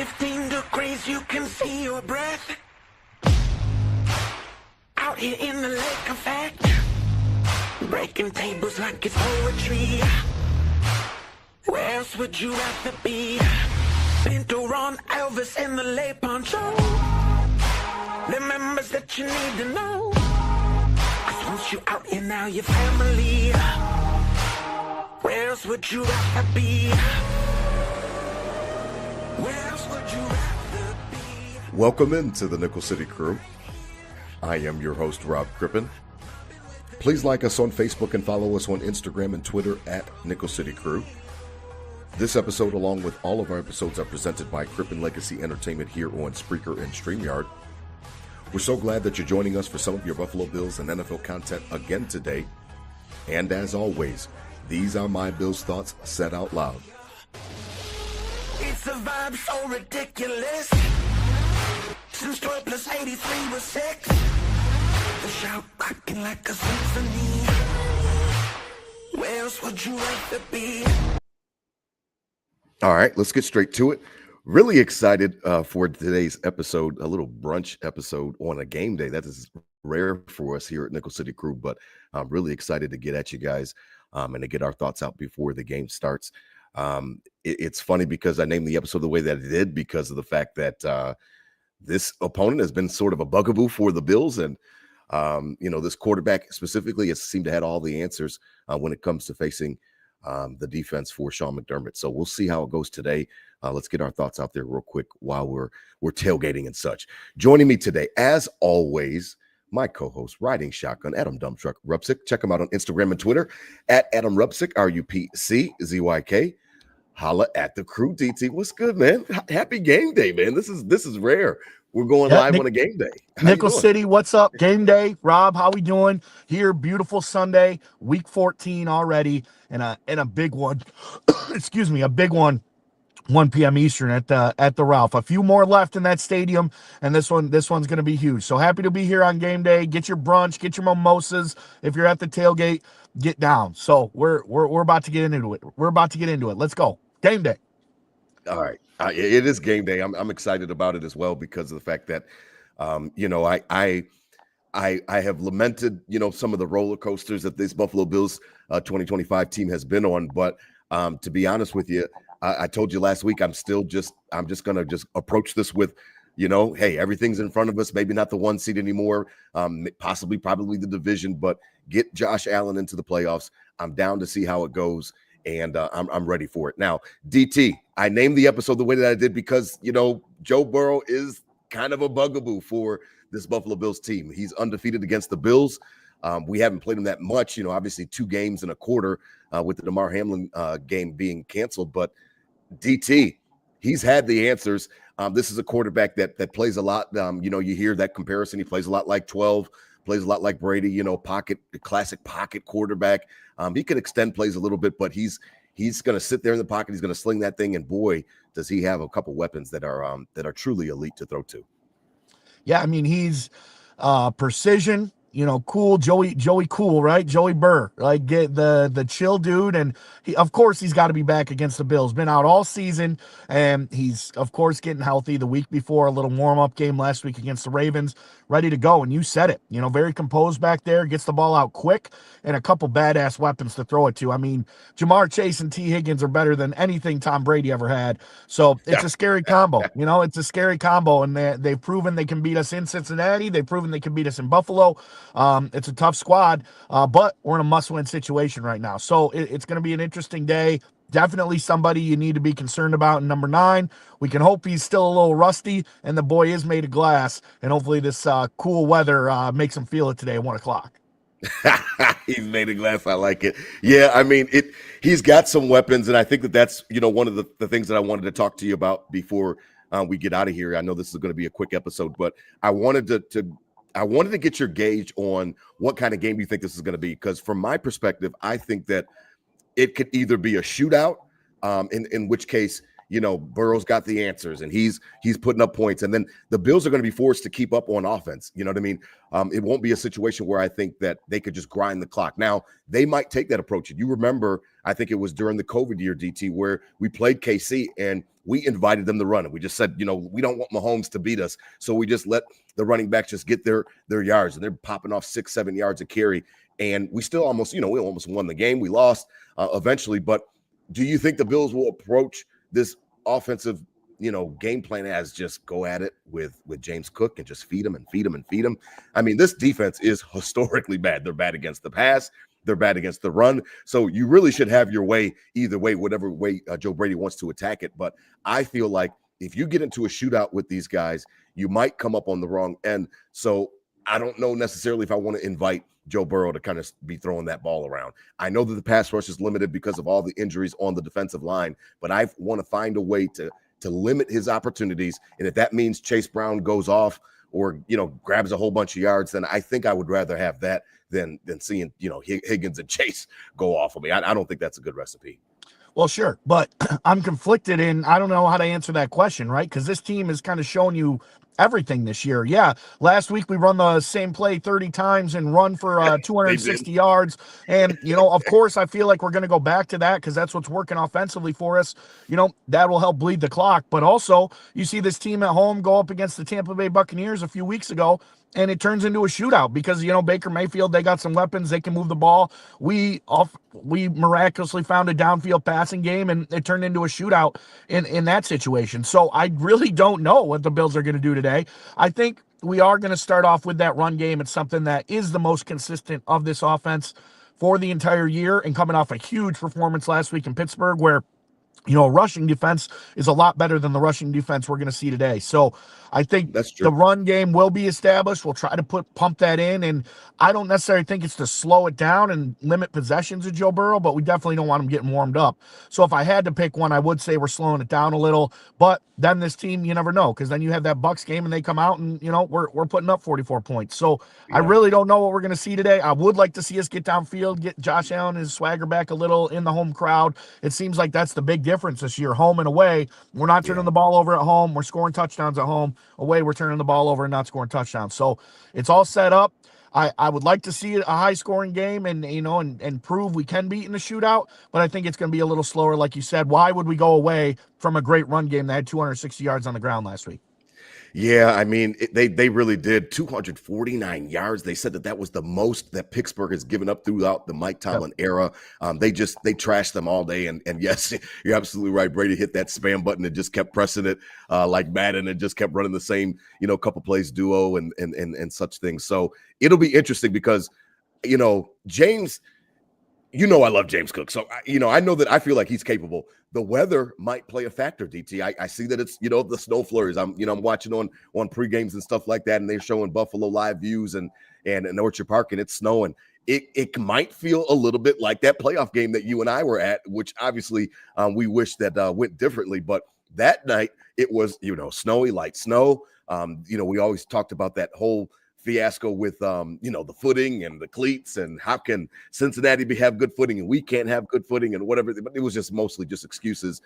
15 degrees, you can see your breath. Out here in the lake effect, breaking tables like it's poetry. Where else would you rather be? Pinto, Ron, Elvis, and the lay poncho. The members that you need to know. 'Cause once you out here, now your family. Where else would you rather be? Where else would you rather be? Welcome into the Nickel City Crew. I am your host, Rob Crippen. Please like us on Facebook and follow us on Instagram and Twitter at Nickel City Crew. This episode, along with all of our episodes, are presented by Crippen Legacy Entertainment here on Spreaker and StreamYard. We're so glad that you're joining us for some of your Buffalo Bills and NFL content again today. And as always, these are my Bills thoughts said out loud. It's a vibe so ridiculous. Since 12 plus 83 was 6. The shout rocking like a symphony. Where else would you rather be? All right, let's get straight to it. Really excited for today's episode, a little brunch episode on a game day. That is rare for us here at Nickel City Crew, but I'm really excited to get at you guys and to get our thoughts out before the game starts. It's funny because I named the episode the way that I did because of the fact that this opponent has been sort of a bugaboo for the Bills. And, this quarterback specifically has seemed to have all the answers when it comes to facing the defense for Sean McDermott. So we'll see how it goes today. Let's get our thoughts out there real quick while we're tailgating and such. Joining me today, as always, my co-host, Riding Shotgun, Adam Dumptruck Rupsick. Check him out on Instagram and Twitter at Adam Rupsick, RUPCZYK. Holla at the crew, DT. What's good, man? Happy game day, man. This is rare. We're going live on a game day. Nickel City, what's up? Game day. Rob, how we doing? Here, beautiful Sunday, week 14 already, and a big one. Excuse me, a big one. 1 p.m. Eastern at the Ralph. A few more left in that stadium, and this one's going to be huge. So happy to be here on game day. Get your brunch, get your mimosas. If you're at the tailgate, get down. So we're about to get into it. Let's go. Game day. All right. It is game day. I'm excited about it as well because of the fact that, I have lamented, some of the roller coasters that this Buffalo Bills 2025 team has been on. But to be honest with you, I told you last week, I'm just going to approach this with, hey, everything's in front of us. Maybe not the 1 seed anymore. Probably the division, but get Josh Allen into the playoffs. I'm down to see how it goes. And I'm ready for it. Now, DT, I named the episode the way that I did because, Joe Burrow is kind of a bugaboo for this Buffalo Bills team. He's undefeated against the Bills. We haven't played him that much, obviously 2 games and a quarter with the DeMar Hamlin game being canceled. But DT, he's had the answers. This is a quarterback that plays a lot. You hear that comparison. He plays a lot like 12, plays a lot like Brady, classic pocket quarterback. He can extend plays a little bit, but he's going to sit there in the pocket. He's going to sling that thing, and boy, does he have a couple weapons that are truly elite to throw to. Yeah, I mean, he's precision, cool, Joey cool, right? Joey Burr, like get the chill dude. And of course he's got to be back against the Bills. Been out all season, and he's of course getting healthy the week before, a little warm-up game last week against the Ravens, ready to go. And you said it, very composed back there, gets the ball out quick, and a couple badass weapons to throw it to. I mean, Jamar Chase and T. Higgins are better than anything Tom Brady ever had. So it's a scary combo, it's a scary combo. And they've proven they can beat us in Cincinnati. They've proven they can beat us in Buffalo. It's a tough squad, but we're in a must-win situation right now. So it's going to be an interesting day. Definitely somebody you need to be concerned about in number 9. We can hope he's still a little rusty, and the boy is made of glass, and hopefully this cool weather makes him feel it today at 1 o'clock. He's made of glass. I like it. Yeah, I mean, he's got some weapons, and I think that's, one of the things that I wanted to talk to you about before we get out of here. I know this is going to be a quick episode, but I wanted to get your gauge on what kind of game you think this is going to be, because from my perspective, I think that it could either be a shootout, in which case, Burrow's got the answers and he's putting up points. And then the Bills are going to be forced to keep up on offense. You know what I mean? It won't be a situation where I think that they could just grind the clock. Now, they might take that approach. And you remember, I think it was during the COVID year, DT, where we played KC and we invited them to run. And we just said, we don't want Mahomes to beat us. So we just let the running backs just get their yards. And they're popping off 6-7 yards a carry. And we still almost, we almost won the game. We lost eventually. But do you think the Bills will approach this offensive, game plan as just go at it with James Cook and just feed him and feed him and feed him? I mean, this defense is historically bad. They're bad against the pass. They're bad against the run. So you really should have your way either way, whatever way Joe Brady wants to attack it. But I feel like if you get into a shootout with these guys, you might come up on the wrong end. So I don't know necessarily if I want to invite Joe Burrow to kind of be throwing that ball around. I know that the pass rush is limited because of all the injuries on the defensive line, but I want to find a way to limit his opportunities. And if that means Chase Brown goes off or, grabs a whole bunch of yards, then I think I would rather have that than seeing, Higgins and Chase go off of me. I don't think that's a good recipe. Well, sure, but I'm conflicted I don't know how to answer that question, right? Because this team has kind of shown you everything this year. Yeah, last week we run the same play 30 times and run for 260 yards. And, of course, I feel like we're going to go back to that because that's what's working offensively for us. That will help bleed the clock. But also, you see this team at home go up against the Tampa Bay Buccaneers a few weeks ago, and it turns into a shootout because, Baker Mayfield, they got some weapons. They can move the ball. We miraculously found a downfield passing game, and it turned into a shootout in that situation. So I really don't know what the Bills are going to do today. I think we are going to start off with that run game. It's something that is the most consistent of this offense for the entire year, and coming off a huge performance last week in Pittsburgh where rushing defense is a lot better than the rushing defense we're going to see today. So I think that's true. The run game will be established. We'll try to pump that in. And I don't necessarily think it's to slow it down and limit possessions of Joe Burrow, but we definitely don't want him getting warmed up. So if I had to pick one, I would say we're slowing it down a little. But then this team, you never know, because then you have that Bucs game and they come out and, we're putting up 44 points. So yeah. I really don't know what we're going to see today. I would like to see us get downfield, get Josh Allen and his swagger back a little in the home crowd. It seems like that's the big difference this year, home and away. We're not turning the ball over at home. We're scoring touchdowns at home. Away, we're turning the ball over and not scoring touchdowns. So it's all set up. I would like to see a high-scoring game and prove we can beat in a shootout, but I think it's going to be a little slower, like you said. Why would we go away from a great run game that had 260 yards on the ground last week? Yeah, I mean, they really did. 249 yards. They said that was the most that Pittsburgh has given up throughout the Mike Tomlin era. They trashed them all day. And yes, you're absolutely right. Brady hit that spam button and just kept pressing it like Madden and just kept running the same, couple plays duo and such things. So it'll be interesting because, James, I love James Cook. So, I know that I feel like he's capable. The weather might play a factor, DT. I see that it's, the snow flurries. I'm watching on pre-games and stuff like that, and they're showing Buffalo live views and in Orchard Park, and it's snowing. It might feel a little bit like that playoff game that you and I were at, which obviously we wish that went differently. But that night it was, snowy, light snow. We always talked about that whole fiasco with the footing and the cleats and how can Cincinnati have good footing and we can't have good footing and whatever. But it was just mostly just excuses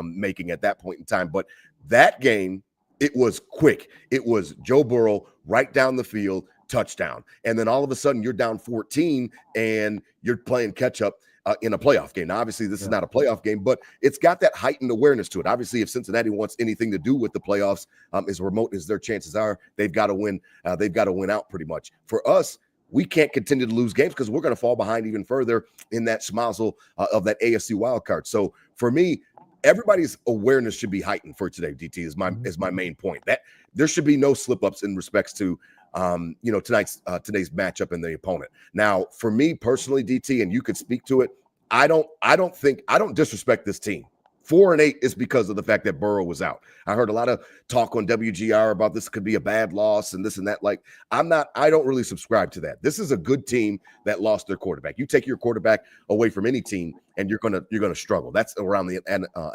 making at that point in time. But that game, it was quick. It was Joe Burrow right down the field, touchdown. And then all of a sudden you're down 14 and you're playing catch up in a playoff game. Now, obviously, this is not a playoff game, but it's got that heightened awareness to it. Obviously, if Cincinnati wants anything to do with the playoffs, as remote as their chances are, they've got to win. They've got to win out pretty much. For us, we can't continue to lose games because we're going to fall behind even further in that schmozzle of that AFC wild card. So for me, everybody's awareness should be heightened for today. DT is my main point. That there should be no slip ups in respects to today's matchup and the opponent. Now, for me personally, DT, and you could speak to it, I don't disrespect this team. 4-8 is because of the fact that Burrow was out. I heard a lot of talk on WGR about this could be a bad loss and this and that. Like, I don't really subscribe to that. This is a good team that lost their quarterback. You take your quarterback away from any team and you're gonna struggle. That's around the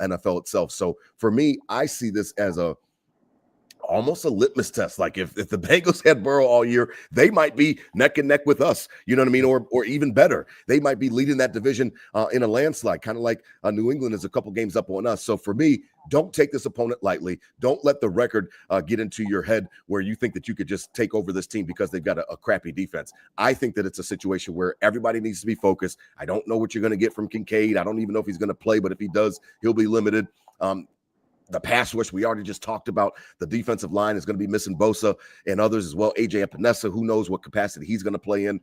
NFL itself. So for me, I see this as a almost a litmus test. Like if the Bengals had Burrow all year, they might be neck and neck with us. You know what I mean? Or even better, they might be leading that division in a landslide, kind of like New England is a couple games up on us. So for me, don't take this opponent lightly. Don't let the record get into your head where you think that you could just take over this team because they've got a crappy defense. I think that it's a situation where everybody needs to be focused. I don't know what you're going to get from Kincaid. I don't even know if he's going to play, but if he does, he'll be limited. The pass rush, we already just talked about. The defensive line is going to be missing Bosa and others as well. AJ Epinesa, who knows what capacity he's going to play in.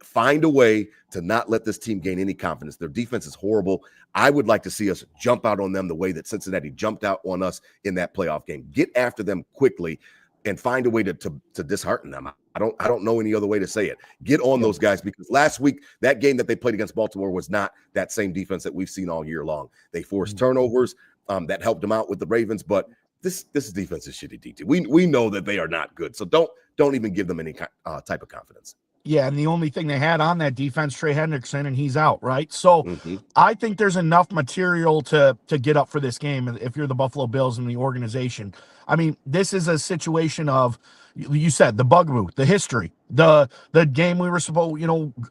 Find a way to not let this team gain any confidence. Their defense is horrible. I would like to see us jump out on them the way that Cincinnati jumped out on us in that playoff game. Get after them quickly and find a way to dishearten them. I don't know any other way to say it. Get on those guys, because last week, that game that they played against Baltimore was not that same defense that we've seen all year long. They forced turnovers. That helped them out with the Ravens, but this defense is shitty, DT. We know that they are not good, so don't even give them any type of confidence. Yeah, and the only thing they had on that defense, Trey Hendrickson, and he's out, right? So I think there's enough material to get up for this game if you're the Buffalo Bills and the organization. I mean, this is a situation of, you said, the Bugaboo, the history, the game we were supposed,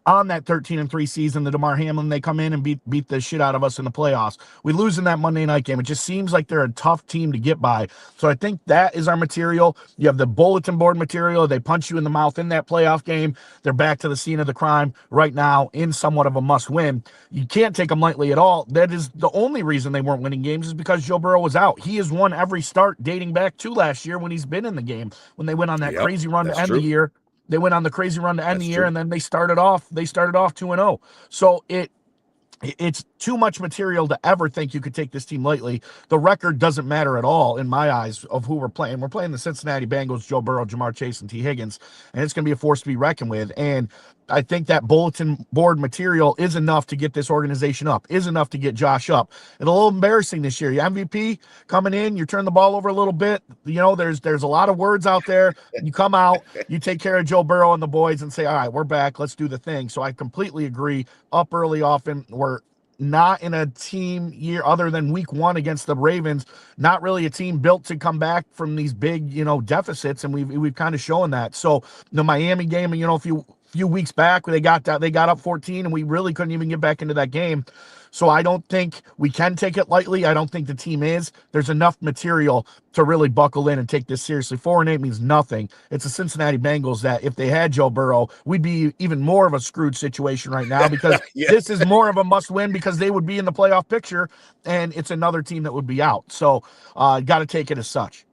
on that 13-3 season, the DeMar Hamlin, they come in and beat the shit out of us in the playoffs. We lose in that Monday night game. It just seems like they're a tough team to get by. So I think that is our material. You have the bulletin board material. They punch you in the mouth in that playoff game. They're back to the scene of the crime right now in somewhat of a must win. You can't take them lightly at all. That is the only reason they weren't winning games, is because Joe Burrow was out. He has won every start dating back to last year when he's been in the game, when they went on that crazy run to end the year. They went on the crazy run to end the year, and then they started off 2-0. So it's too much material to ever think you could take this team lightly. The record doesn't matter at all in my eyes of who we're playing. We're playing the Cincinnati Bengals, Joe Burrow, Jamar Chase, and T. Higgins, and it's going to be a force to be reckoned with. And I think that bulletin board material is enough to get this organization up, is enough to get Josh up. It's a little embarrassing this year. Your MVP coming in, you turn the ball over a little bit. There's a lot of words out there. You come out, you take care of Joe Burrow and the boys and say, all right, we're back. Let's do the thing. So I completely agree. Up early often. We're not in a team year other than week 1 against the Ravens, not really a team built to come back from these big, deficits. And we've kind of shown that. So the Miami game, a few weeks back, they got up 14 and we really couldn't even get back into that game. So I don't think we can take it lightly. I don't think the team is. There's enough material to really buckle in and take this seriously. 4-8 means nothing. It's the Cincinnati Bengals that, if they had Joe Burrow, we'd be even more of a screwed situation right now, because this is more of a must win, because they would be in the playoff picture and it's another team that would be out. So got to take it as such.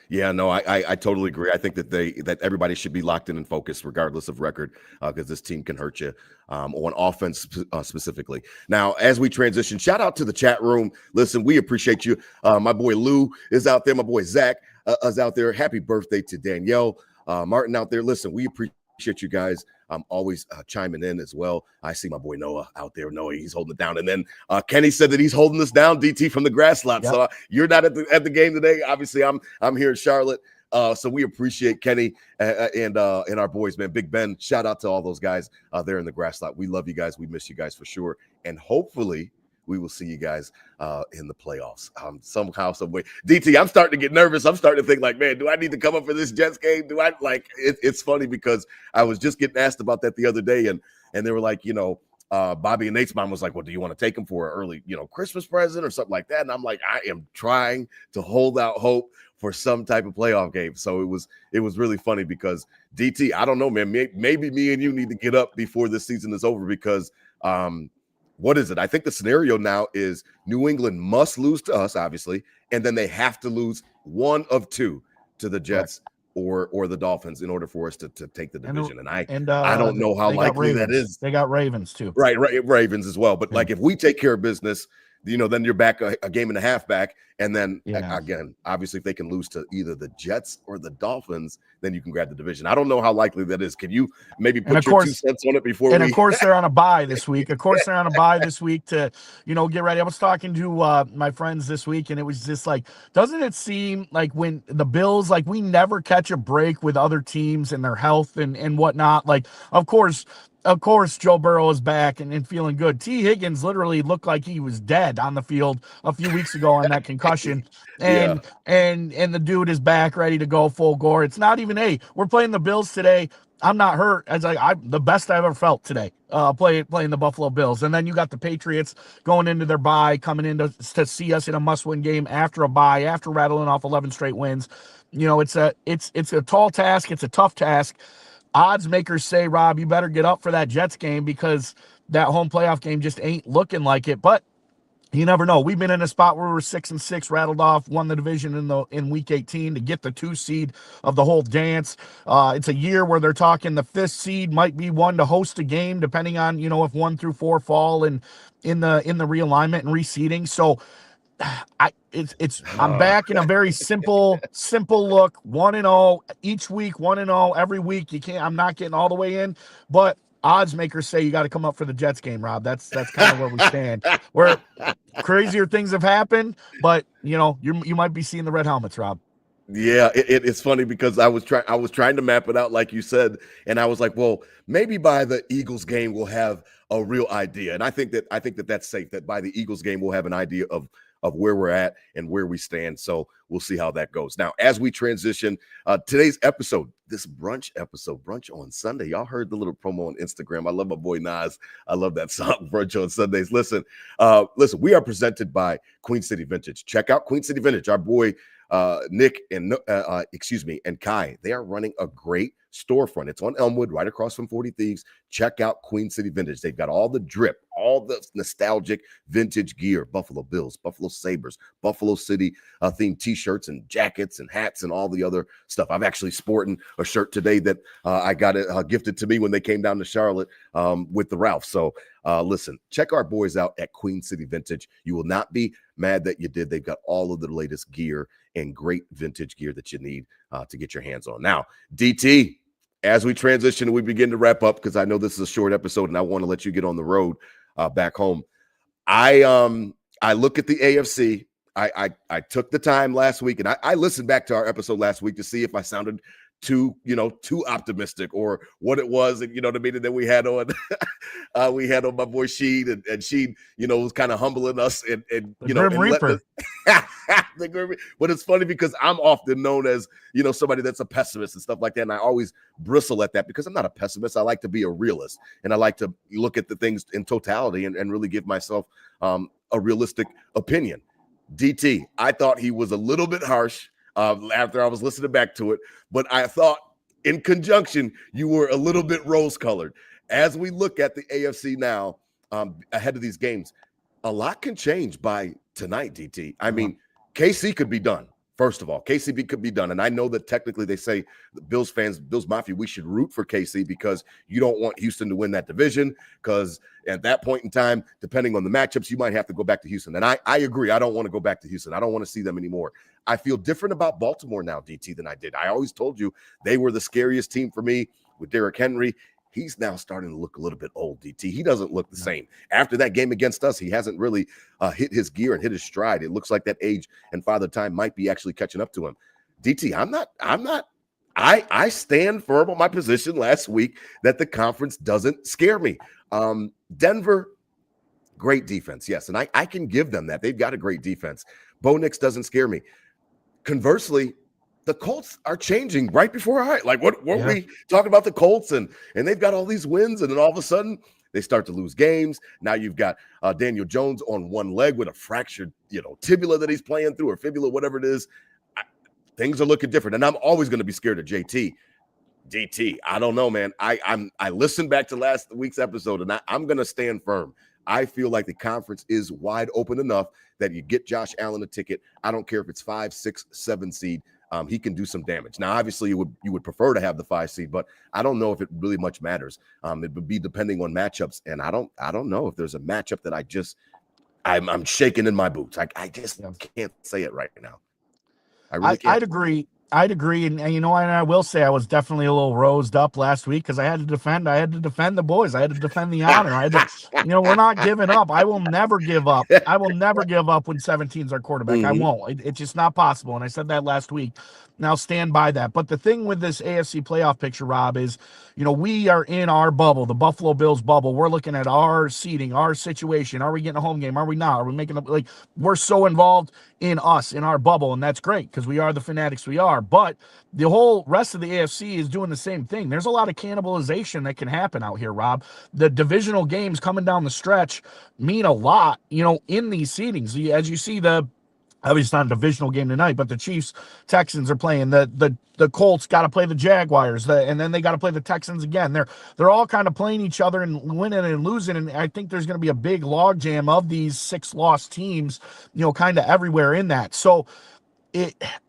Yeah, no, I totally agree. I think that everybody should be locked in and focused regardless of record, because this team can hurt you on offense specifically. Now, as we transition, shout out to the chat room. Listen, we appreciate you. My boy Lou is out there. My boy Zach is out there. Happy birthday to Danielle Martin out there. Listen, we appreciate you guys. I'm always chiming in as well. I see my boy Noah out there. Noah, he's holding it down. And then Kenny said that he's holding us down, DT, from the grass lot. Yep. So you're not at the game today. Obviously, I'm here in Charlotte. So we appreciate Kenny and our boys, man. Big Ben, shout out to all those guys there in the grass lot. We love you guys. We miss you guys for sure. And hopefully we will see you guys in the playoffs somehow, some way. DT, I'm starting to get nervous. I'm starting to think like, man, do I need to come up for this Jets game? Do I it's funny because I was just getting asked about that the other day, and they were like, Bobby and Nate's mom was like, well, do you want to take him for an early, Christmas present or something like that? And I'm like, I am trying to hold out hope for some type of playoff game. So it was really funny because DT, I don't know, man, maybe me and you need to get up before this season is over, because what is it? I think the scenario now is New England must lose to us, obviously, and then they have to lose one of two to the Jets or the Dolphins in order for us to take the division. And I don't know how likely that is. They got Ravens too. Right, Ravens as well. But like if we take care of business, then you're back a game and a half back. And then again, obviously, if they can lose to either the Jets or the Dolphins, then you can grab the division. I don't know how likely that is. Can you maybe put your 2 cents on it before? And of course, they're on a bye this week. To get ready. I was talking to my friends this week, and it was just like, doesn't it seem like when the Bills, we never catch a break with other teams and their health and whatnot? Like, of course, of course, Joe Burrow is back and feeling good. T. Higgins literally looked like he was dead on the field a few weeks ago on that concussion. Yeah. And the dude is back, ready to go full gore. It's not even, hey, we're playing the Bills today. I'm not hurt. As I'm the best I've ever felt today, playing the Buffalo Bills. And then you got the Patriots going into their bye, coming in to see us in a must-win game after a bye, after rattling off 11 straight wins. You know, it's a tall task. It's a tough task. Odds makers say, Rob, you better get up for that Jets game because that home playoff game just ain't looking like it. But you never know. We've been in a spot where we're 6-6, rattled off, won the division in week 18 to get the 2 seed of the whole dance. It's a year where they're talking the 5th seed might be one to host a game, depending on, you know, if 1 through 4 fall and in the realignment and reseeding. So I'm back in a very simple look, 1-0 each week, 1-0 every week. I'm not getting all the way in, but odds makers say you got to come up for the Jets game, Rob. That's kind of where we stand. Where crazier things have happened, but you know, you might be seeing the red helmets, Rob. Yeah, it's funny because I was trying to map it out like you said, and I was like, well, maybe by the Eagles game we'll have a real idea. And I think that that's safe, that by the Eagles game we'll have an idea of where we're at and where we stand. So we'll see how that goes. Now, as we transition, today's episode, this brunch on Sunday. Y'all heard the little promo on Instagram. I love my boy Nas. I love that song, Brunch on Sundays. Listen, we are presented by Queen City Vintage. Check out Queen City Vintage. Our boy Nick and Kai, they are running a great storefront. It's on Elmwood, right across from 40 Thieves. Check out Queen City Vintage. They've got all the drip, all the nostalgic vintage gear, Buffalo Bills, Buffalo Sabres, Buffalo City themed t-shirts and jackets and hats and all the other stuff. I'm actually sporting a shirt today that I got it gifted to me when they came down to Charlotte with the Ralph. So listen, check our boys out at Queen City Vintage. You will not be mad that you did. They've got all of the latest gear and great vintage gear that you need to get your hands on. Now, DT, as we transition and we begin to wrap up, because I know this is a short episode and I want to let you get on the road back home. I look at the AFC. I took the time last week and I listened back to our episode last week to see if I sounded too optimistic or what it was. And, the meeting that we had on, my boy Sheen and Sheen, was kind of humbling us and Grim Reaper. But it's funny because I'm often known as, somebody that's a pessimist and stuff like that. And I always bristle at that because I'm not a pessimist. I like to be a realist and I like to look at the things in totality and really give myself a realistic opinion. DT, I thought he was a little bit harsh after I was listening back to it, but I thought in conjunction, you were a little bit rose-colored. As we look at the AFC now, ahead of these games, a lot can change by tonight, DT. I mean, KC could be done. First of all, KC could be done. And I know that technically they say the Bills fans, Bills Mafia, we should root for KC because you don't want Houston to win that division because at that point in time, depending on the matchups, you might have to go back to Houston. And I agree. I don't want to go back to Houston. I don't want to see them anymore. I feel different about Baltimore now, DT, than I did. I always told you they were the scariest team for me with Derrick Henry. He's now starting to look a little bit old, DT. He doesn't look the same. After that game against us, he hasn't really hit his gear and hit his stride. It looks like that age and father time might be actually catching up to him. DT, I stand firm on my position last week that the conference doesn't scare me. Denver, great defense, yes, and I can give them that. They've got a great defense. Bo Nix doesn't scare me. Conversely, the Colts are changing right before our eyes. Like what we talking about the Colts and they've got all these wins and then all of a sudden they start to lose games. Now you've got Daniel Jones on one leg with a fractured, tibia that he's playing through or fibula, whatever it is. Things are looking different. And I'm always going to be scared of JT. DT, I don't know, man. I listened back to last week's episode and I'm going to stand firm. I feel like the conference is wide open enough that you get Josh Allen a ticket. I don't care if it's 5, 6, 7 seed. He can do some damage. Now, obviously, you would prefer to have the 5 seed, but I don't know if it really much matters. It would be depending on matchups, and I don't know if there's a matchup that I'm shaking in my boots. I just can't say it right now. I really can't. I'd agree. I'd agree, and you know, and I will say I was definitely a little rosed up last week because I had to defend the boys. I had to defend the honor. I had to, you know, we're not giving up. I will never give up. I will never give up when 17's our quarterback. I won't. It's just not possible. And I said that last week. Now stand by that. But the thing with this AFC playoff picture, Rob, is, you know, we are in our bubble, the Buffalo Bills bubble. We're looking at our seating, our situation. Are we getting a home game? Are we not? Are we making like we're so involved in us, in our bubble, and that's great because we are the fanatics we are. But the whole rest of the AFC is doing the same thing. There's a lot of cannibalization that can happen out here, Rob. The divisional games coming down the stretch mean a lot, you know, in these seedings. As you see obviously it's not a divisional game tonight, but the Chiefs, Texans are playing. The Colts got to play the Jaguars, and then they got to play the Texans again. They're all kind of playing each other and winning and losing, and I think there's going to be a big logjam of these 6-loss teams, you know, kind of everywhere in that. So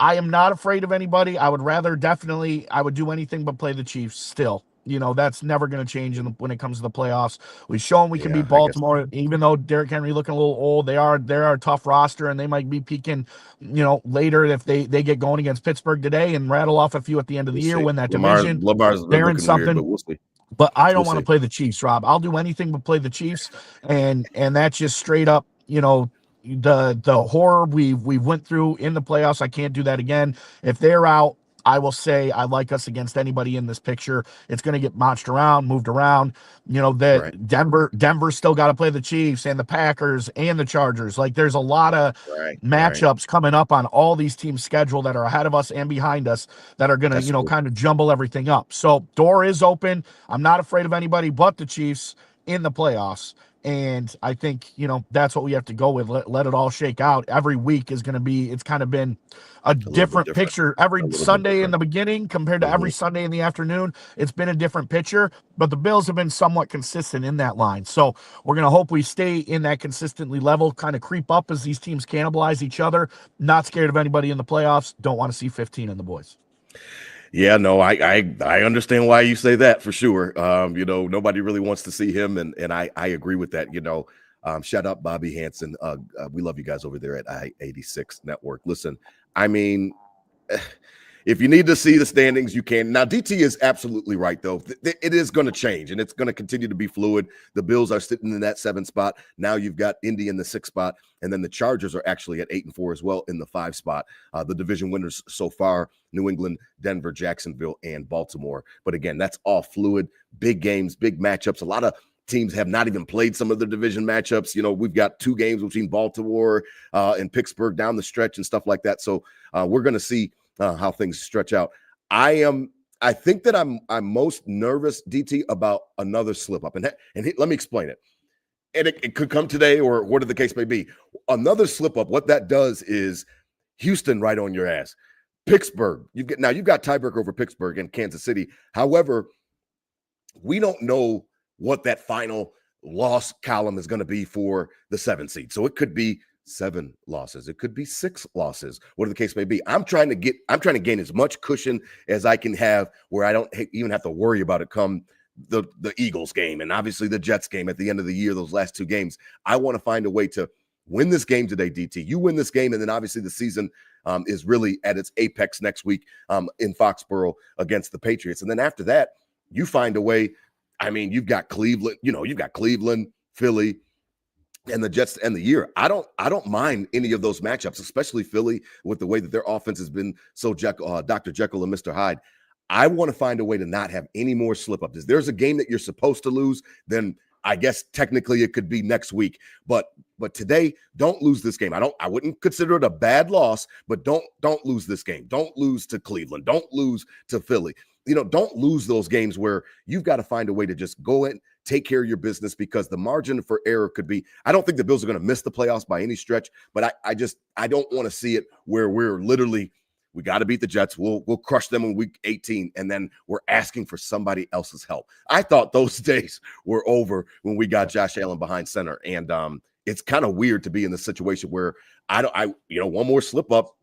I am not afraid of anybody. I would do anything but play the Chiefs still. You know, that's never going to change when it comes to the playoffs. We've shown we can beat Baltimore, even though Derrick Henry looking a little old. They're a tough roster, and they might be peaking, you know, later if they get going against Pittsburgh today and rattle off a few at the end of the year, win that division. They're in something. Weird, but we'll see. But I don't want to play the Chiefs, Rob. I'll do anything but play the Chiefs, and that's just straight up, you know, the horror we went through in the playoffs. I can't do that again. If they're out, I will say I like us against anybody in this picture. It's going to get moved around. You know, that right. Denver still got to play the Chiefs and the Packers and the Chargers. Like, there's a lot of matchups coming up on all these teams' schedule that are ahead of us and behind us that are going to, cool. kind of jumble everything up. So door is open. I'm not afraid of anybody but the Chiefs in the playoffs. And I think, you know, that's what we have to go with. Let it all shake out. Every week is going to be, it's kind of been a different picture. Every Sunday in the beginning compared to every Sunday in the afternoon, it's been a different picture. But the Bills have been somewhat consistent in that line. So we're going to hope we stay in that consistently level, kind of creep up as these teams cannibalize each other. Not scared of anybody in the playoffs. Don't want to see 15 in the boys. Yeah, no, I understand why you say that for sure. You know, nobody really wants to see him, and I agree with that. You know, shout out Bobby Hansen. We love you guys over there at I-86 Network. Listen, I mean, if you need to see the standings, you can. Now, DT is absolutely right, though. It is going to change, and it's going to continue to be fluid. The Bills are sitting in that 7th spot. Now you've got Indy in the 6th spot, and then the Chargers are actually at 8-4 as well in the 5 spot. The division winners so far, New England, Denver, Jacksonville, and Baltimore. But again, that's all fluid, big games, big matchups. A lot of teams have not even played some of their division matchups. You know, we've got 2 games between Baltimore and Pittsburgh down the stretch and stuff like that. So we're going to see how things stretch out. I think that I'm most nervous, DT, about another slip up. And let me explain it. And it could come today or whatever the case may be. Another slip up, what that does is Houston right on your ass. Pittsburgh, you've got tiebreaker over Pittsburgh and Kansas City. However, we don't know what that final loss column is going to be for the 7 seed. So it could be 7 losses. It could be 6 losses, whatever the case may be. I'm trying to gain as much cushion as I can have where I don't even have to worry about it come the Eagles game and obviously the Jets game at the end of the year, those last 2 games. I want to find a way to win this game today, DT. You win this game, and then obviously the season is really at its apex next week in Foxborough against the Patriots. And then after that, you find a way. I mean, you've got Cleveland, Philly, and the Jets to end the year. I don't mind any of those matchups, especially Philly with the way that their offense has been so Dr. Jekyll and Mr. Hyde. I want to find a way to not have any more slip-ups. If there's a game that you're supposed to lose, then I guess technically it could be next week. But today, don't lose this game. I wouldn't consider it a bad loss, but don't lose this game. Don't lose to Cleveland. Don't lose to Philly. You know, don't lose those games where you've got to find a way to just go in, take care of your business, because the margin for error could be, I don't think the Bills are going to miss the playoffs by any stretch, but I don't want to see it where we're literally, we got to beat the Jets. We'll crush them in week 18, and then we're asking for somebody else's help. I thought those days were over when we got Josh Allen behind center, and it's kind of weird to be in the situation where one more slip up,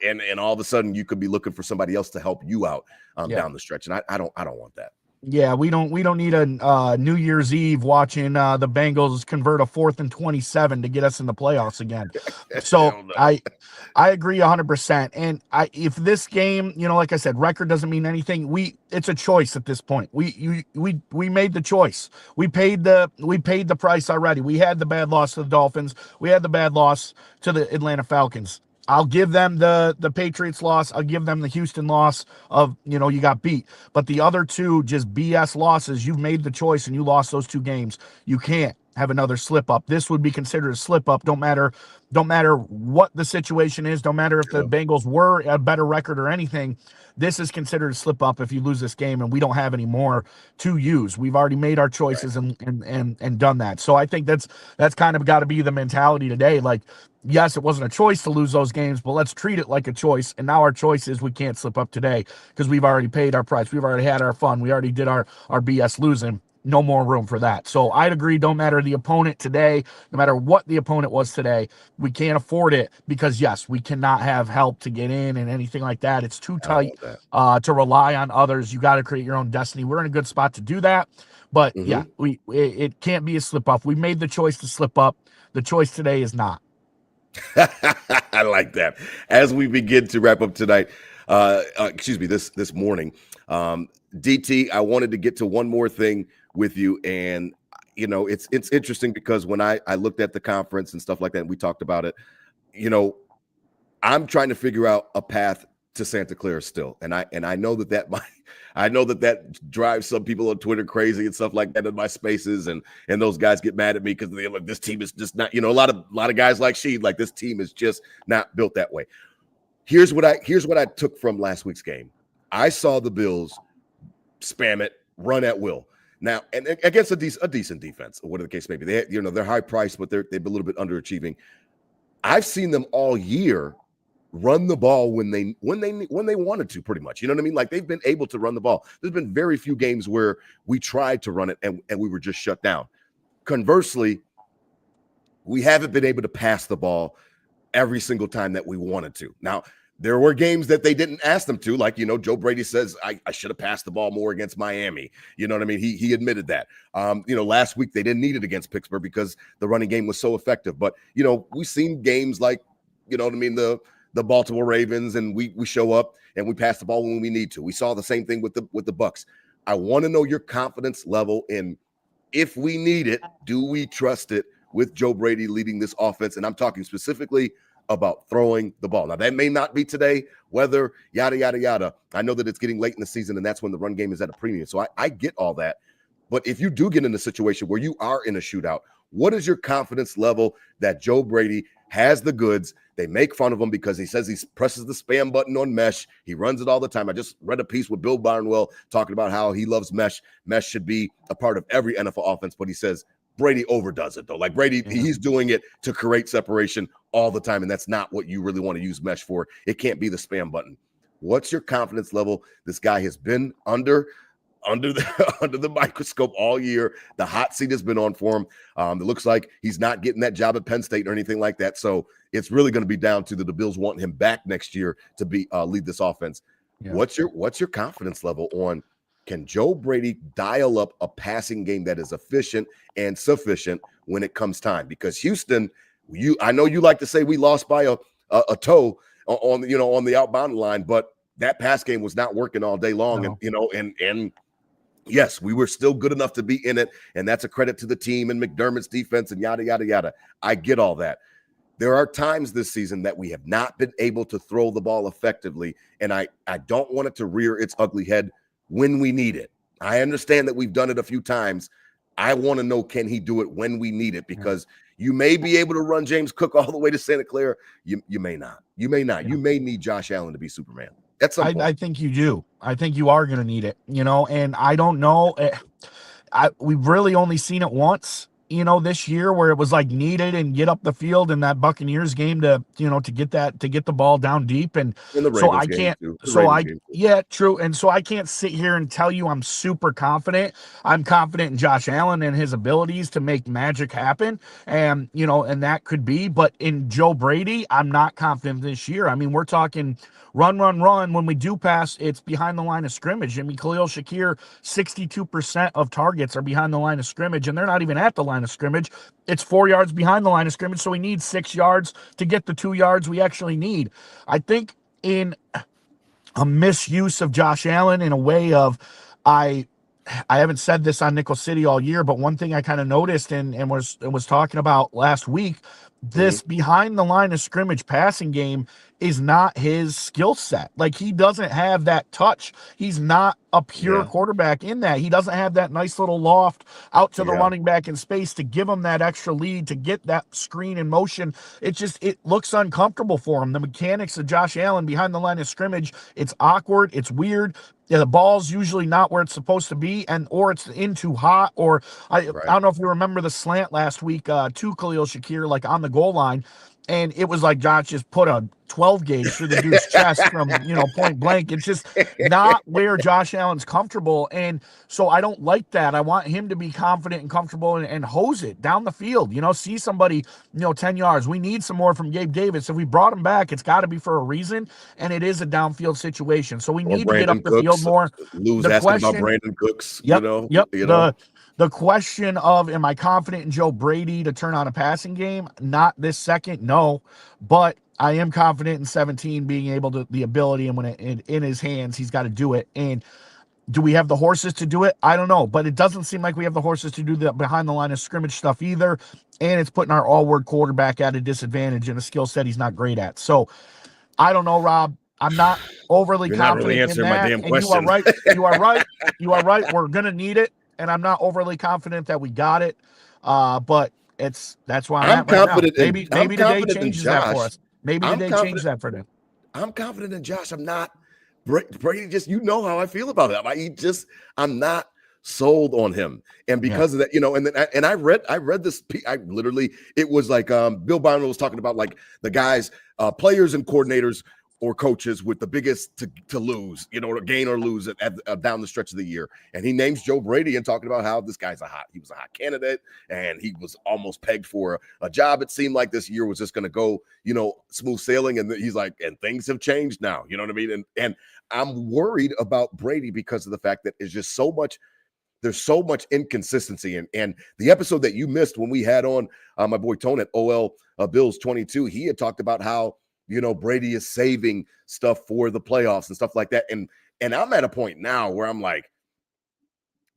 and all of a sudden you could be looking for somebody else to help you out down the stretch, and I don't want that. Yeah, we don't need a New Year's Eve watching the Bengals convert a 4th and 27 to get us in the playoffs again. So Hell no. I agree 100%. And if this game, like I said, record doesn't mean anything. It's a choice at this point. We made the choice. We paid the price already. We had the bad loss to the Dolphins. We had the bad loss to the Atlanta Falcons. I'll give them the Patriots loss. I'll give them the Houston loss of, you got beat. But the other two just BS losses, you've made the choice and you lost those 2 games. You can't have another slip up. This would be considered a slip up. Don't matter what the situation is. Don't matter if the Bengals were a better record or anything. This is considered a slip up if you lose this game, and we don't have any more to use. We've already made our choices and done that. So I think that's kind of got to be the mentality today. Like, yes, it wasn't a choice to lose those games, but let's treat it like a choice. And now our choice is we can't slip up today because we've already paid our price. We've already had our fun. We already did our BS losing. No more room for that. So I'd agree, don't matter the opponent today, no matter what the opponent was today, we can't afford it because, yes, we cannot have help to get in and anything like that. It's too tight to rely on others. You got to create your own destiny. We're in a good spot to do that. But, yeah, it can't be a slip up. We made the choice to slip up. The choice today is not. I like that. As we begin to wrap up tonight, this morning, DT, I wanted to get to one more thing with you, and it's interesting because when I looked at the conference and stuff like that, and we talked about it, I'm trying to figure out a path to Santa Clara still, and I know that drives some people on Twitter crazy and stuff like that in my spaces, and those guys get mad at me because they're like, this team is just not, a lot of guys like Sheed, like, this team is just not built that way. Here's what I took from last week's game. I saw the Bills spam it, run at will. Now, and against a decent defense, or whatever the case may be, they're high priced, but they've been a little bit underachieving. I've seen them all year run the ball when they wanted to, pretty much. You know what I mean? Like, they've been able to run the ball. There's been very few games where we tried to run it and we were just shut down. Conversely, we haven't been able to pass the ball every single time that we wanted to. Now, there were games that they didn't ask them to, like, Joe Brady says, I should have passed the ball more against Miami. You know what I mean? He admitted that. Last week they didn't need it against Pittsburgh because the running game was so effective. But, we've seen games like, the Baltimore Ravens, and we show up and we pass the ball when we need to. We saw the same thing with the Bucks. I want to know your confidence level in, if we need it, do we trust it with Joe Brady leading this offense? And I'm talking specifically about throwing the ball. Now, that may not be today, weather, yada, yada, yada. I know that it's getting late in the season, and that's when the run game is at a premium. So I get all that. But if you do get in a situation where you are in a shootout, what is your confidence level that Joe Brady has the goods? They make fun of him because he says he presses the spam button on mesh. He runs it all the time. I just read a piece with Bill Barnwell talking about how he loves mesh. Mesh should be a part of every NFL offense, but he says Brady overdoes it, though. Like, Brady, he's doing it to create separation all the time, and that's not what you really want to use mesh for. It can't be the spam button. What's your confidence level? This guy has been under the microscope all year. The hot seat has been on for him. It looks like he's not getting that job at Penn State or anything like that. So it's really going to be down to the Bills wanting him back next year to be lead this offense. Yeah. What's your confidence level on, can Joe Brady dial up a passing game that is efficient and sufficient when it comes time? Because Houston, I know you like to say we lost by a toe on the outbound line, but that pass game was not working all day long. No. And yes, we were still good enough to be in it, and that's a credit to the team and McDermott's defense and yada, yada, yada. I get all that. There are times this season that we have not been able to throw the ball effectively, and I don't want it to rear its ugly head when we need it. I understand that we've done it a few times. I want to know, can he do it when we need it? Because you may be able to run James Cook all the way to Santa Clara. You may not. You may not. You may need Josh Allen to be Superman. I think you do. I think you are going to need it, and I don't know. We've really only seen it once, this year where it was like needed and get up the field in that Buccaneers game to get the ball down deep. And In the so Ravens I game can't, too. The so Ravens I, game too. yeah, true. And so I can't sit here and tell you I'm super confident. I'm confident in Josh Allen and his abilities to make magic happen. And, and that could be, but in Joe Brady, I'm not confident this year. I mean, we're talking run, run, run. When we do pass, it's behind the line of scrimmage. I mean, Khalil Shakir, 62% of targets are behind the line of scrimmage, and they're not even at the line of scrimmage. It's 4 yards behind the line of scrimmage, so we need 6 yards to get the 2 yards we actually need. I think in a misuse of Josh Allen in a way of I haven't said this on Nickel City all year, but one thing I kind of noticed and was talking about last week, Mhm. this behind the line of scrimmage passing game is not his skill set. Like, he doesn't have that touch. He's not a pure Yeah. quarterback in that. He doesn't have that nice little loft out to the Yeah. running back in space to give him that extra lead to get that screen in motion. It looks uncomfortable for him. The mechanics of Josh Allen behind the line of scrimmage, it's awkward, it's weird. Yeah, the ball's usually not where it's supposed to be, or it's in too hot, or I don't know if you remember the slant last week to Khalil Shakir, like on the goal line, and it was like Josh just put a 12 gauge through the dude's chest from point blank. It's just not where Josh Allen's comfortable, and so I don't like that. I want him to be confident and comfortable and hose it down the field. See somebody 10 yards. We need some more from Gabe Davis. If we brought him back, it's got to be for a reason, and it is a downfield situation. So we Or need to get up Brandon the field Cooks. more. Lou's The asking about question, Brandon Cooks. yep, yep. You know. The question of, am I confident in Joe Brady to turn on a passing game? Not this second, no. But I am confident in 17 being able to, the ability, and when in his hands, he's got to do it. And do we have the horses to do it? I don't know. But it doesn't seem like we have the horses to do the behind the line of scrimmage stuff either. And it's putting our all-word quarterback at a disadvantage in a skill set he's not great at. So I don't know, Rob. I'm not overly You're not confident really answering in my that. damn And question. you are right. You are right. You are right. We're gonna need it, and I'm not overly confident that we got it. But that's why I'm at right confident now. in, Maybe I'm today confident in changes that for Josh. us. Maybe I'm today changes that for them. I'm confident in Josh. I'm not Brady. Just how I feel about him. I'm not sold on him, and because of that, and I read this. I literally, it was like Bill Barnwell was talking about like the guys, players and coordinators or coaches with the biggest to lose, to gain or lose at down the stretch of the year. And he names Joe Brady and talking about how this guy's he was a hot candidate and he was almost pegged for a job. It seemed like this year was just going to go, smooth sailing. And he's like, and things have changed now, you know what I mean? And I'm worried about Brady because of the fact that there's so much inconsistency. And the episode that you missed when we had on my boy Tone at OL Bills 22, he had talked about how, Brady is saving stuff for the playoffs and stuff like that. And I'm at a point now where I'm like,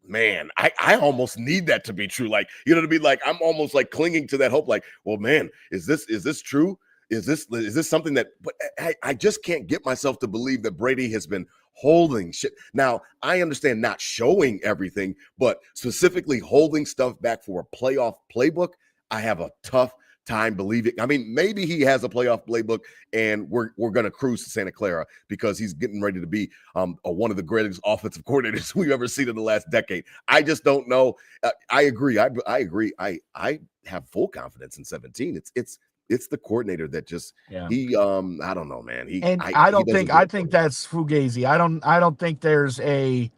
man, I almost need that to be true. Like, you know what I mean? Like, I'm almost like clinging to that hope. Like, well, man, is this true? Is this something that, but I just can't get myself to believe that Brady has been holding shit. Now, I understand not showing everything, but specifically holding stuff back for a playoff playbook. I have a tough time believing. I mean, maybe he has a playoff playbook and we're going to cruise to Santa Clara because he's getting ready to be one of the greatest offensive coordinators we've ever seen in the last decade. I just don't know. I agree. I agree. I have full confidence in 17. It's the coordinator that just he I don't know, man. I think that's Fugazi. I don't think there's a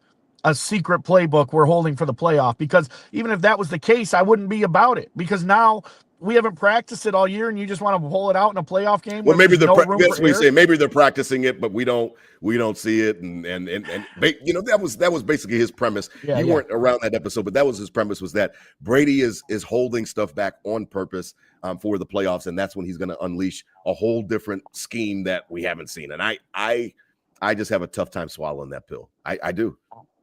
secret playbook we're holding for the playoff, because even if that was the case, I wouldn't be about it, because now we haven't practiced it all year and you just want to pull it out in a playoff game. Well, maybe that's what you say. Maybe they're practicing it, but we don't see it. And that was basically his premise. You weren't around that episode, but that was his premise, was that Brady is holding stuff back on purpose for the playoffs. And that's when he's going to unleash a whole different scheme that we haven't seen. And I just have a tough time swallowing that pill. I do.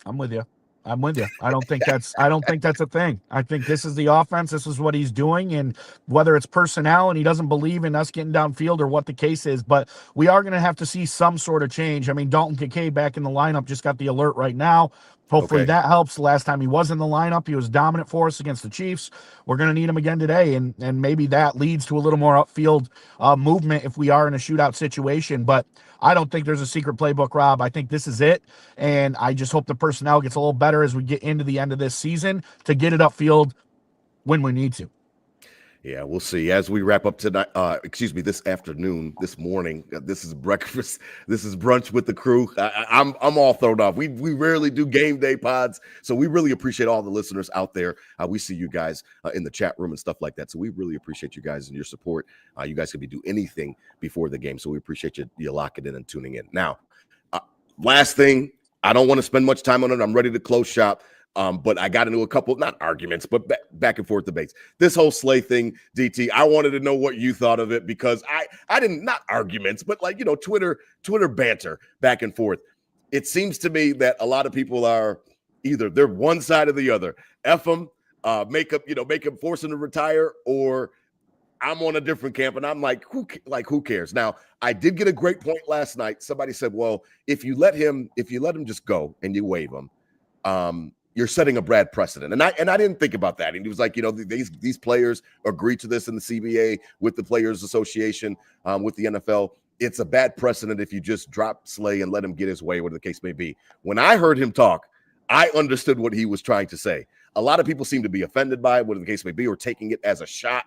I'm with you. I don't think that's a thing. I think this is the offense. This is what he's doing. And whether it's personnel and he doesn't believe in us getting downfield or what the case is, but we are going to have to see some sort of change. I mean, Dalton Kincaid back in the lineup just got the alert right now. Hopefully that helps. The last time he was in the lineup, he was dominant for us against the Chiefs. We're going to need him again today, and maybe that leads to a little more upfield movement if we are in a shootout situation. But I don't think there's a secret playbook, Rob. I think this is it, and I just hope the personnel gets a little better as we get into the end of this season to get it upfield when we need to. Yeah, we'll see as we wrap up tonight. This afternoon, this morning. This is breakfast. This is brunch with the crew. I'm all thrown off. We rarely do game day pods, so we really appreciate all the listeners out there. We see you guys in the chat room and stuff like that. So we really appreciate you guys and your support. You guys can do anything before the game, so we appreciate you locking in and tuning in. Now, last thing, I don't want to spend much time on it. I'm ready to close shop. But I got into a couple, not arguments, but back and forth debates. This whole Slay thing, DT, I wanted to know what you thought of it because I didn't, not arguments, but Twitter banter back and forth. It seems to me that a lot of people are either they're one side or the other. F them, make them force them to retire, or I'm on a different camp, and I'm like, who cares? Now, I did get a great point last night. Somebody said, well, if you let him just go and you waive him, you're setting a bad precedent. And I didn't think about that. And he was like, these players agreed to this in the CBA with the Players Association, with the NFL. It's a bad precedent if you just drop Slay and let him get his way, whatever the case may be. When I heard him talk, I understood what he was trying to say. A lot of people seem to be offended by it, whatever the case may be, or taking it as a shot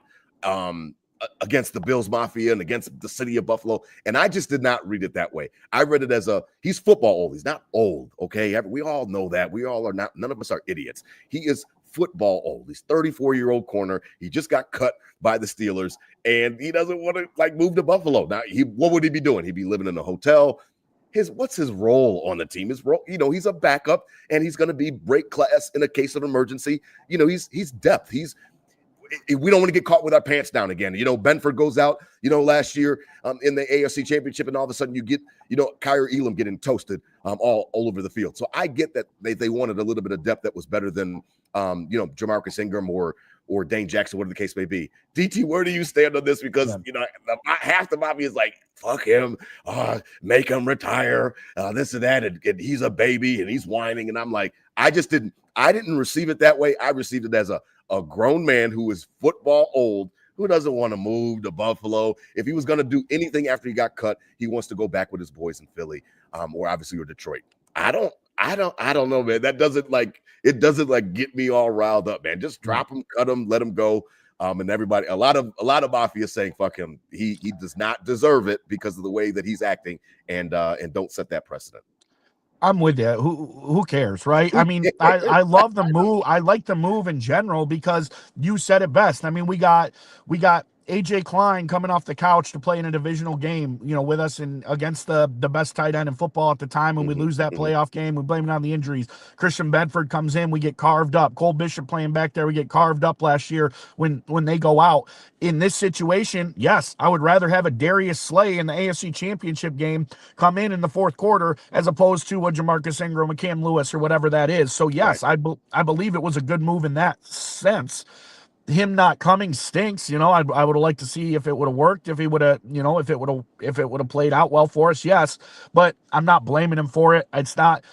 against the Bills Mafia and against the city of Buffalo. And I just did not read it that way. I read it as he's football old. He's not old, okay? We all know that. We all are not. None of us are idiots. He is football old. He's 34-year-old corner. He just got cut by the Steelers, and he doesn't want to move to Buffalo. Now, what would he be doing? He'd be living in a hotel. What's his role on the team? His role, he's a backup, and he's going to be break glass in a case of emergency. He's depth. We don't want to get caught with our pants down again. Benford goes out, last year in the AFC Championship, and all of a sudden you get, Kyer Elam getting toasted all over the field. So I get that they wanted a little bit of depth that was better than, Jamarcus Ingram or Dane Jackson, whatever the case may be. DT, where do you stand on this? Because, half the Mafia is like, fuck him, make him retire, this and that, and he's a baby, and he's whining. And I'm like, I didn't receive it that way. I received it as a grown man who is football old, who doesn't want to move to Buffalo. If he was going to do anything after he got cut, he wants to go back with his boys in Philly, or obviously or Detroit. I don't know, man. That doesn't get me all riled up, man. Just drop him, cut him, let him go. And everybody, a lot of Mafia saying fuck him. He does not deserve it because of the way that he's acting, and don't set that precedent. I'm with you. Who cares, right? I mean, I love the move. I like the move in general because you said it best. I mean, we got AJ Klein coming off the couch to play in a divisional game, with us and against the best tight end in football at the time. And we lose that playoff game. We blame it on the injuries. Christian Bedford comes in, we get carved up. Cole Bishop playing back there, we get carved up last year when they go out. In this situation, yes, I would rather have a Darius Slay in the AFC Championship game come in the fourth quarter as opposed to a Jamarcus Ingram, a Cam Lewis, or whatever that is. So yes, right. I believe it was a good move in that sense. Him not coming stinks, I would have liked to see if it would have worked, if he would have, if it would have played out well for us, yes. But I'm not blaming him for it. It's not.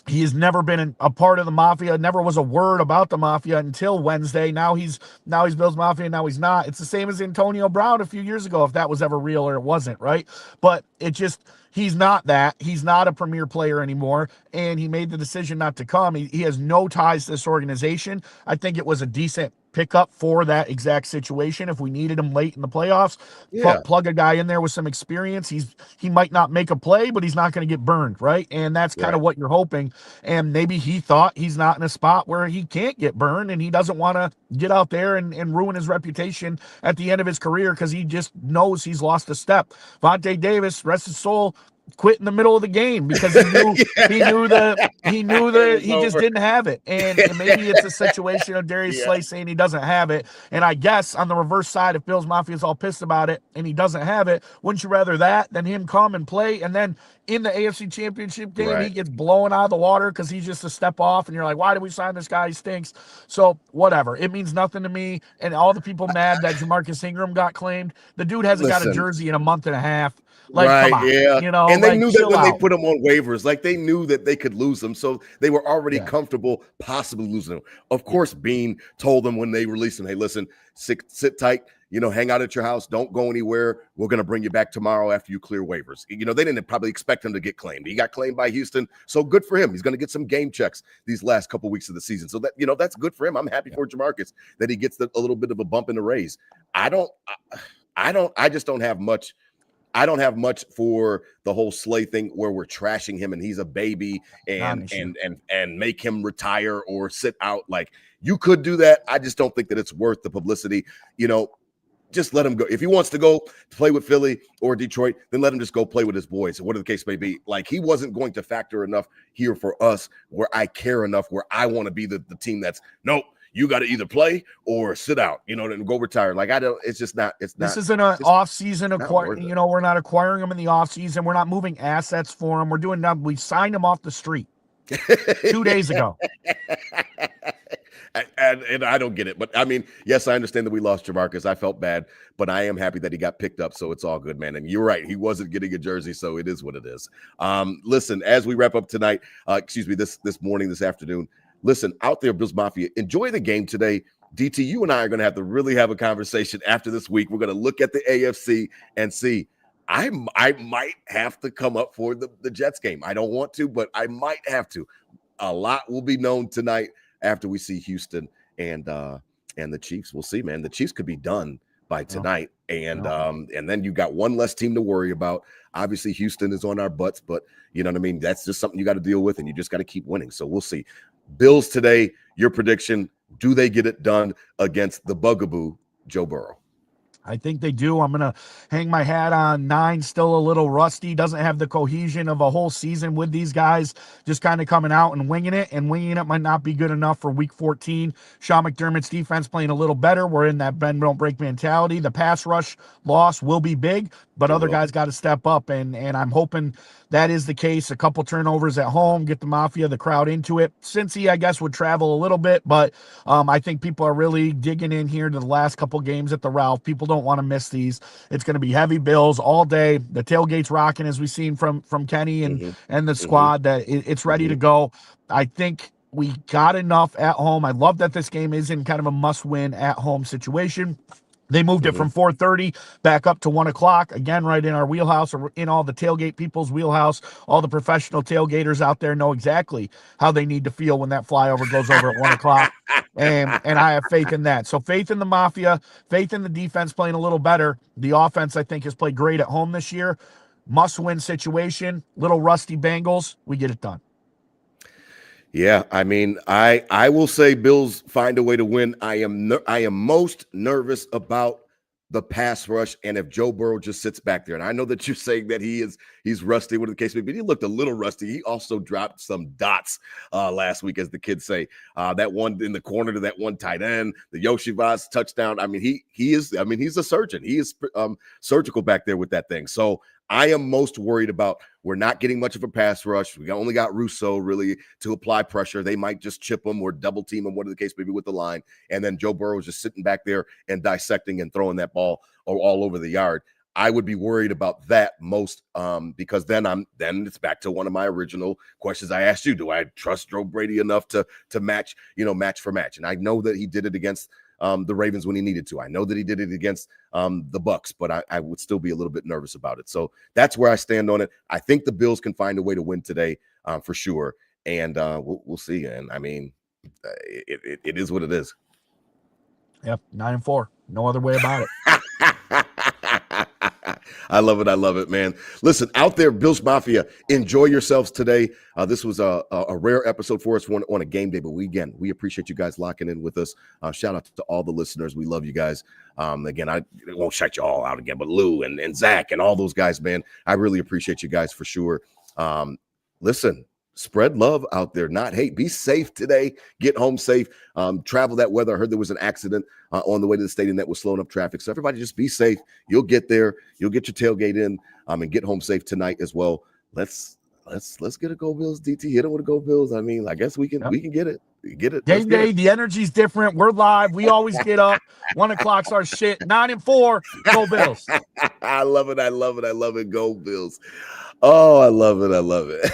He has never been a part of the Mafia. Never was a word about the Mafia until Wednesday. Now he's Bills Mafia. Now he's not. It's the same as Antonio Brown a few years ago, if that was ever real or it wasn't, right? But he's not that. He's not a premier player anymore, and he made the decision not to come. He has no ties to this organization. I think it was a decent pickup for that exact situation. If we needed him late in the playoffs, plug a guy in there with some experience. He might not make a play, but he's not going to get burned, right? And that's kind of what you're hoping. And maybe he thought he's not in a spot where he can't get burned, and he doesn't want to get out there and ruin his reputation at the end of his career because he just knows he's lost a step. Vontae Davis, rest his soul, quit in the middle of the game because he knew he just didn't have it. And maybe it's a situation of Darius Slay saying he doesn't have it. And I guess on the reverse side, if Bills Mafia is all pissed about it and he doesn't have it, wouldn't you rather that than him come and play? And then in the AFC Championship game, he gets blown out of the water because he's just a step off. And you're like, why did we sign this guy? He stinks. So whatever. It means nothing to me. And all the people mad that Jamarcus Ingram got claimed. The dude hasn't got a jersey in a month and a half. Like, come Right, on, yeah, and they like knew that chill when they out. put him on waivers, like, they knew that they could lose him, so they were already Yeah, comfortable possibly losing him. Of course, Bean told them when they released him, "Hey, listen, sit tight, hang out at your house, don't go anywhere. We're gonna bring you back tomorrow after you clear waivers." They didn't probably expect him to get claimed. He got claimed by Houston, so good for him. He's gonna get some game checks these last couple weeks of the season, so that's good for him. I'm happy yeah. for Jamarcus that he gets a little bit of a bump in the raise. I just don't have much. I don't have much for the whole Slay thing where we're trashing him and he's a baby Not an and issue. make him retire or sit out. Like, you could do that. I just don't think that it's worth the publicity. Just let him go. If he wants to go play with Philly or Detroit, then let him just go play with his boys or whatever the case may be. Like, he wasn't going to factor enough here for us where I care enough, where I want to be the team that's, nope, you got to either play or sit out, and go retire. Like, it's just not, This isn't an off-season not worth it. we're not acquiring them in the off-season. We're not moving assets for them. We're doing nothing. We signed them off the street 2 days ago. And I don't get it. But I mean, yes, I understand that we lost Jamarcus. I felt bad, but I am happy that he got picked up. So it's all good, man. And you're right. He wasn't getting a jersey. So it is what it is. Listen, as we wrap up tonight, this morning, this afternoon, listen, out there, Bills Mafia, enjoy the game today. DT, you and I are going to have to really have a conversation after this week. We're going to look at the AFC and see. I might have to come up for the Jets game. I don't want to, but I might have to. A lot will be known tonight after we see Houston and the Chiefs. We'll see, man. The Chiefs could be done by tonight, and then you got one less team to worry about. Obviously, Houston is on our butts, but you know what I mean? That's just something you got to deal with, and you just got to keep winning. So we'll see. Bills today, your prediction, do they get it done against the Bugaboo, Joe Burrow? I think they do. I'm going to hang my hat on 9, still a little rusty, doesn't have the cohesion of a whole season with these guys, just kind of coming out and winging it might not be good enough for week 14. Sean McDermott's defense playing a little better. We're in that bend, don't break mentality. The pass rush loss will be big, but other guys got to step up, and I'm hoping that is the case. A couple turnovers at home, get the Mafia, the crowd into it. Cincy, I guess, would travel a little bit, but I think people are really digging in here to the last couple games at the Ralph. People don't want to miss these. It's going to be heavy Bills all day. The tailgate's rocking, as we've seen from Kenny and the squad, that it's ready to go. I think we got enough at home. I love that this game is in kind of a must-win at-home situation. They moved it from 4:30 back up to 1 o'clock. Again, right in our wheelhouse, or in all the tailgate people's wheelhouse. All the professional tailgaters out there know exactly how they need to feel when that flyover goes over at 1 o'clock. And I have faith in that. So faith in the Mafia, faith in the defense playing a little better. The offense, I think, has played great at home this year. Must-win situation. Little rusty Bengals. We get it done. Yeah, I mean, I will say Bills find a way to win. I am most nervous about the pass rush, and if Joe Burrow just sits back there. And I know that you're saying that he's rusty, whatever the case may be. He looked a little rusty. He also dropped some dots last week, as the kids say. That one in the corner to that one tight end, the Yoshivas touchdown. I mean, he is. I mean, he's a surgeon. He is surgical back there with that thing. So I am most worried about, we're not getting much of a pass rush. We only got Rousseau really to apply pressure. They might just chip him or double team him, whatever the case may be, with the line. And then Joe Burrow is just sitting back there and dissecting and throwing that ball all over the yard. I would be worried about that most, because then it's back to one of my original questions I asked you. Do I trust Joe Brady enough to match for match? And I know that he did it against the Ravens when he needed to. I know that he did it against the Bucks, but I would still be a little bit nervous about it. So that's where I stand on it. I think the Bills can find a way to win today, for sure. And we'll see. And I mean, it is what it is. Yep, 9-4. No other way about it. I love it. I love it, man. Listen, out there, Bills Mafia, enjoy yourselves today. This was a rare episode for us on a game day, but we appreciate you guys locking in with us. Shout out to all the listeners. We love you guys. Again, I won't shout you all out again, but Lou and Zach and all those guys, man, I really appreciate you guys for sure. Listen, spread love out there, not hate. Be safe today. Get home safe. Travel that weather. I heard there was an accident on the way to the stadium that was slowing up traffic. So everybody just be safe. You'll get there. You'll get your tailgate in and get home safe tonight as well. Let's get a Go Bills, DT. Hit them with a Go Bills. I mean, I guess we can get it. Get it? Game day, the energy's different. We're live. We always get up. 1 o'clock's our shit. 9-4. Go Bills. I love it. I love it. I love it. Go Bills. Oh, I love it. I love it.